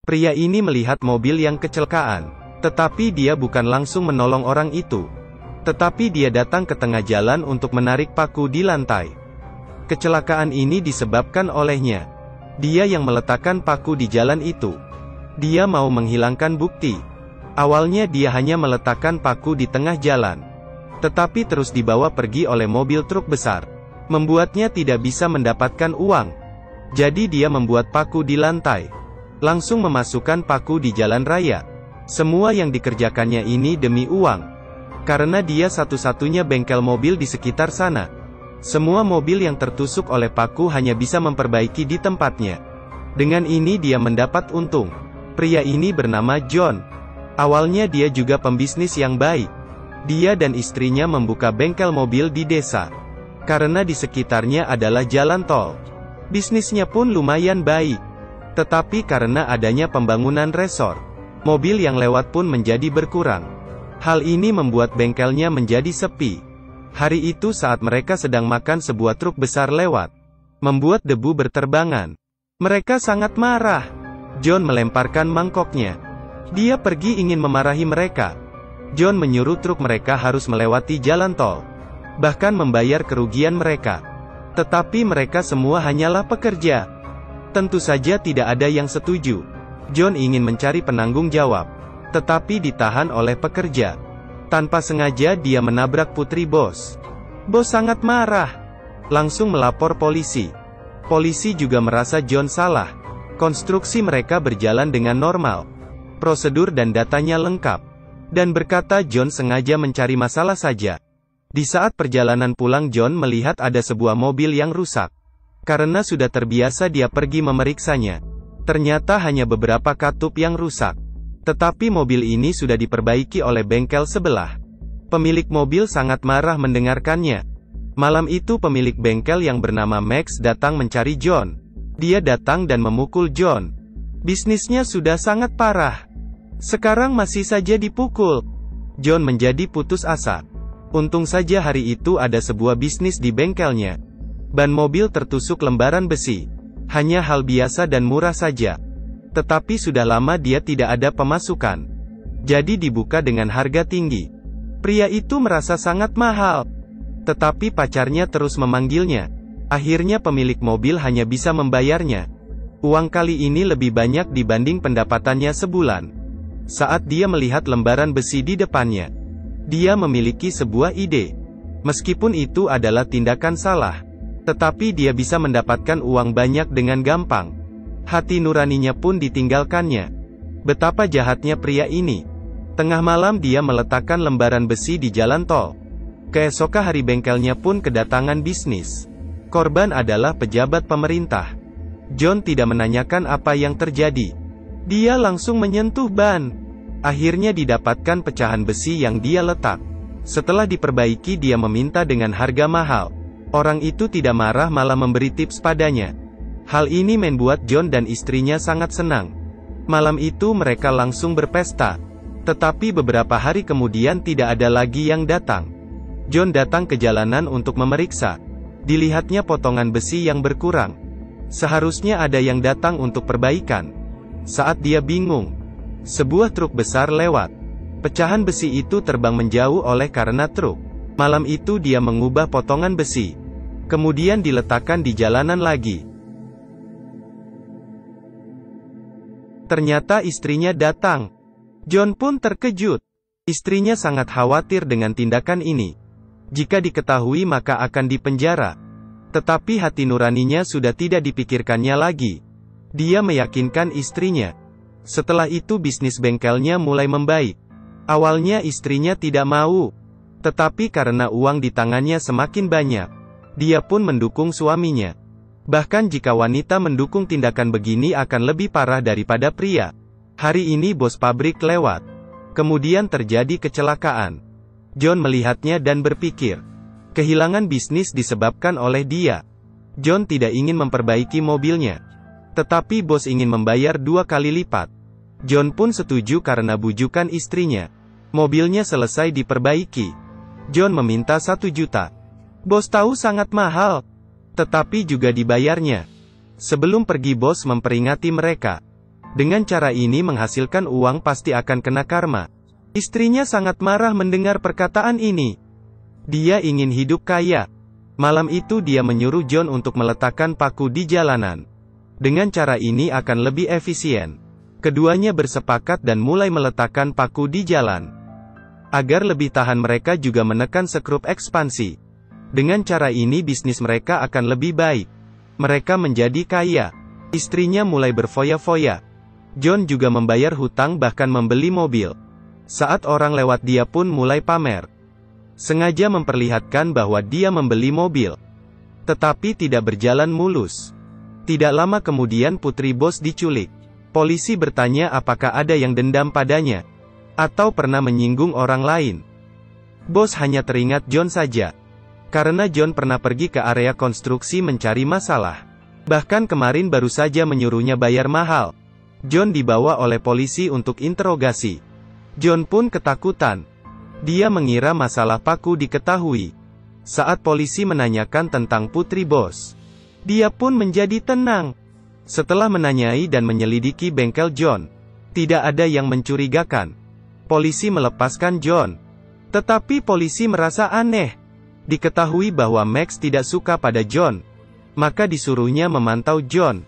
Pria ini melihat mobil yang kecelakaan. Tetapi dia bukan langsung menolong orang itu. Tetapi dia datang ke tengah jalan untuk menarik paku di lantai. Kecelakaan ini disebabkan olehnya. Dia yang meletakkan paku di jalan itu. Dia mau menghilangkan bukti. Awalnya dia hanya meletakkan paku di tengah jalan. Tetapi terus dibawa pergi oleh mobil truk besar. Membuatnya tidak bisa mendapatkan uang. Jadi dia membuat paku di lantai. Langsung memasukkan paku di jalan raya. Semua yang dikerjakannya ini demi uang. Karena dia satu-satunya bengkel mobil di sekitar sana. Semua mobil yang tertusuk oleh paku hanya bisa memperbaiki di tempatnya. Dengan ini dia mendapat untung. Pria ini bernama John. Awalnya dia juga pembisnis yang baik. Dia dan istrinya membuka bengkel mobil di desa. Karena di sekitarnya adalah jalan tol. Bisnisnya pun lumayan baik. Tetapi karena adanya pembangunan resor, mobil yang lewat pun menjadi berkurang. Hal ini membuat bengkelnya menjadi sepi. Hari itu saat mereka sedang makan, sebuah truk besar lewat, membuat debu berterbangan. Mereka sangat marah. John melemparkan mangkoknya. Dia pergi ingin memarahi mereka. John menyuruh truk mereka harus melewati jalan tol, bahkan membayar kerugian mereka. Tetapi mereka semua hanyalah pekerja. Tentu saja tidak ada yang setuju. John ingin mencari penanggung jawab, tetapi ditahan oleh pekerja. Tanpa sengaja dia menabrak putri bos. Bos sangat marah. Langsung melapor polisi. Polisi juga merasa John salah. Konstruksi mereka berjalan dengan normal. Prosedur dan datanya lengkap. Dan berkata John sengaja mencari masalah saja. Di saat perjalanan pulang John melihat ada sebuah mobil yang rusak. Karena sudah terbiasa dia pergi memeriksanya. Ternyata hanya beberapa katup yang rusak. Tetapi mobil ini sudah diperbaiki oleh bengkel sebelah. Pemilik mobil sangat marah mendengarkannya. Malam itu pemilik bengkel yang bernama Max datang mencari John. Dia datang dan memukul John. Bisnisnya sudah sangat parah. Sekarang masih saja dipukul. John menjadi putus asa. Untung saja hari itu ada sebuah bisnis di bengkelnya. Ban mobil tertusuk lembaran besi. Hanya hal biasa dan murah saja. Tetapi sudah lama dia tidak ada pemasukan. Jadi dibuka dengan harga tinggi. Pria itu merasa sangat mahal. Tetapi pacarnya terus memanggilnya. Akhirnya pemilik mobil hanya bisa membayarnya. Uang kali ini lebih banyak dibanding pendapatannya sebulan. Saat dia melihat lembaran besi di depannya, dia memiliki sebuah ide. Meskipun itu adalah tindakan salah, tetapi dia bisa mendapatkan uang banyak dengan gampang. Hati nuraninya pun ditinggalkannya. Betapa jahatnya pria ini. Tengah malam dia meletakkan lembaran besi di jalan tol. Keesokan hari bengkelnya pun kedatangan bisnis. Korban adalah pejabat pemerintah. John tidak menanyakan apa yang terjadi. Dia langsung menyentuh ban. Akhirnya didapatkan pecahan besi yang dia letak. Setelah diperbaiki dia meminta dengan harga mahal. Orang itu tidak marah, malah memberi tips padanya. Hal ini membuat John dan istrinya sangat senang. Malam itu mereka langsung berpesta. Tetapi beberapa hari kemudian tidak ada lagi yang datang. John datang ke jalanan untuk memeriksa. Dilihatnya potongan besi yang berkurang. Seharusnya ada yang datang untuk perbaikan. Saat dia bingung, sebuah truk besar lewat. Pecahan besi itu terbang menjauh oleh karena truk. Malam itu dia mengubah potongan besi. Kemudian diletakkan di jalanan lagi. Ternyata istrinya datang. John pun terkejut. Istrinya sangat khawatir dengan tindakan ini. Jika diketahui maka akan dipenjara. Tetapi hati nuraninya sudah tidak dipikirkannya lagi. Dia meyakinkan istrinya. Setelah itu bisnis bengkelnya mulai membaik. Awalnya istrinya tidak mau. Tetapi karena uang di tangannya semakin banyak, dia pun mendukung suaminya. Bahkan jika wanita mendukung tindakan begini akan lebih parah daripada pria. Hari ini bos pabrik lewat. Kemudian terjadi kecelakaan. John melihatnya dan berpikir, kehilangan bisnis disebabkan oleh dia. John tidak ingin memperbaiki mobilnya. Tetapi bos ingin membayar 2 kali lipat. John pun setuju karena bujukan istrinya. Mobilnya selesai diperbaiki. John meminta 1 juta. Bos tahu sangat mahal. Tetapi juga dibayarnya. Sebelum pergi bos memperingati mereka. Dengan cara ini menghasilkan uang pasti akan kena karma. Istrinya sangat marah mendengar perkataan ini. Dia ingin hidup kaya. Malam itu dia menyuruh John untuk meletakkan paku di jalanan. Dengan cara ini akan lebih efisien. Keduanya bersepakat dan mulai meletakkan paku di jalan. Agar lebih tahan mereka juga menekan skrup ekspansi. Dengan cara ini bisnis mereka akan lebih baik. Mereka menjadi kaya. Istrinya mulai berfoya-foya. John juga membayar hutang bahkan membeli mobil. Saat orang lewat dia pun mulai pamer. Sengaja memperlihatkan bahwa dia membeli mobil. Tetapi tidak berjalan mulus. Tidak lama kemudian putri bos diculik. Polisi bertanya apakah ada yang dendam padanya. Atau pernah menyinggung orang lain. Bos hanya teringat John saja. Karena John pernah pergi ke area konstruksi mencari masalah. Bahkan kemarin baru saja menyuruhnya bayar mahal. John dibawa oleh polisi untuk interogasi. John pun ketakutan. Dia mengira masalah paku diketahui. Saat polisi menanyakan tentang putri bos, dia pun menjadi tenang. Setelah menanyai dan menyelidiki bengkel John, tidak ada yang mencurigakan. Polisi melepaskan John. Tetapi polisi merasa aneh. Diketahui bahwa Max tidak suka pada John, maka disuruhnya memantau John.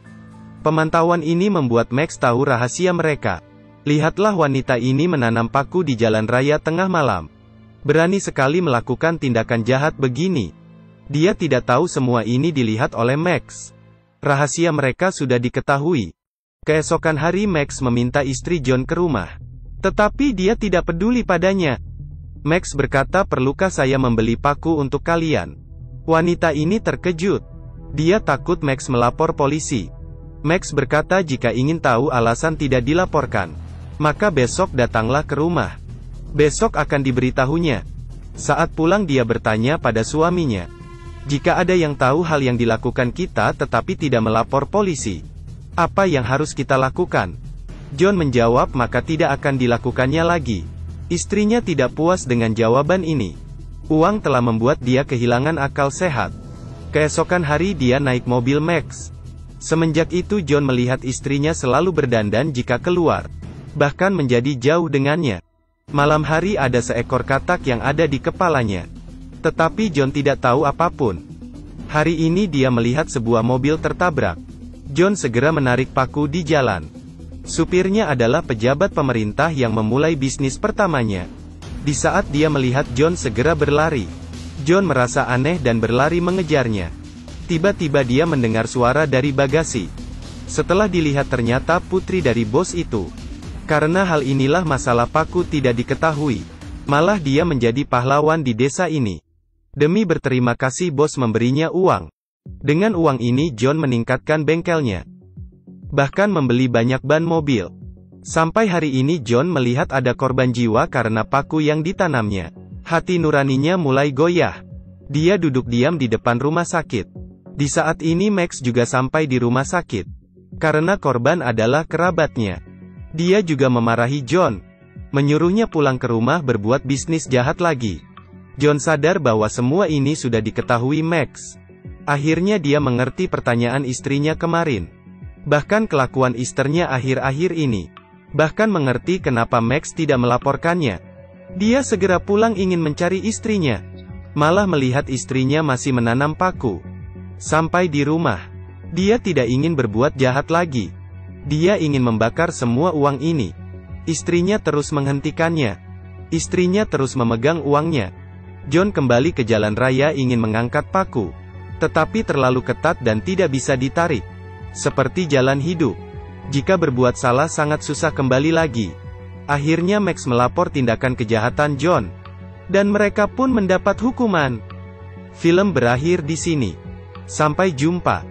Pemantauan ini membuat Max tahu rahasia mereka. Lihatlah wanita ini menanam paku di jalan raya tengah malam. Berani sekali melakukan tindakan jahat begini. Dia tidak tahu semua ini dilihat oleh Max. Rahasia mereka sudah diketahui. Keesokan hari Max meminta istri John ke rumah. Tetapi dia tidak peduli padanya. Max berkata, perlukah saya membeli paku untuk kalian? Wanita ini terkejut. Dia takut Max melapor polisi. Max berkata jika ingin tahu alasan tidak dilaporkan, maka besok datanglah ke rumah. Besok akan diberitahunya. Saat pulang dia bertanya pada suaminya. Jika ada yang tahu hal yang dilakukan kita tetapi tidak melapor polisi, apa yang harus kita lakukan? John menjawab maka tidak akan dilakukannya lagi. Istrinya tidak puas dengan jawaban ini. Uang telah membuat dia kehilangan akal sehat. Keesokan hari dia naik mobil Max. Semenjak itu John melihat istrinya selalu berdandan jika keluar. Bahkan menjadi jauh dengannya. Malam hari ada seekor katak yang ada di kepalanya. Tetapi John tidak tahu apapun. Hari ini dia melihat sebuah mobil tertabrak. John segera menarik paku di jalan. Supirnya adalah pejabat pemerintah yang memulai bisnis pertamanya. Di saat dia melihat John segera berlari, John merasa aneh dan berlari mengejarnya. Tiba-tiba dia mendengar suara dari bagasi. Setelah dilihat ternyata putri dari bos itu. Karena hal inilah masalah paku tidak diketahui. Malah dia menjadi pahlawan di desa ini. Demi berterima kasih bos memberinya uang. Dengan uang ini John meningkatkan bengkelnya. Bahkan membeli banyak ban mobil. Sampai hari ini John melihat ada korban jiwa karena paku yang ditanamnya. Hati nuraninya mulai goyah. Dia duduk diam di depan rumah sakit. Di saat ini Max juga sampai di rumah sakit. Karena korban adalah kerabatnya. Dia juga memarahi John. Menyuruhnya pulang ke rumah berbuat bisnis jahat lagi. John sadar bahwa semua ini sudah diketahui Max. Akhirnya dia mengerti pertanyaan istrinya kemarin. Bahkan kelakuan istrinya akhir-akhir ini. Bahkan mengerti kenapa Max tidak melaporkannya. Dia segera pulang ingin mencari istrinya. Malah melihat istrinya masih menanam paku. Sampai di rumah, dia tidak ingin berbuat jahat lagi. Dia ingin membakar semua uang ini. Istrinya terus menghentikannya. Istrinya terus memegang uangnya. John kembali ke jalan raya ingin mengangkat paku. Tetapi terlalu ketat dan tidak bisa ditarik. Seperti jalan hidup. Jika berbuat salah sangat susah kembali lagi. Akhirnya Max melapor tindakan kejahatan John. Dan mereka pun mendapat hukuman. Film berakhir di sini. Sampai jumpa.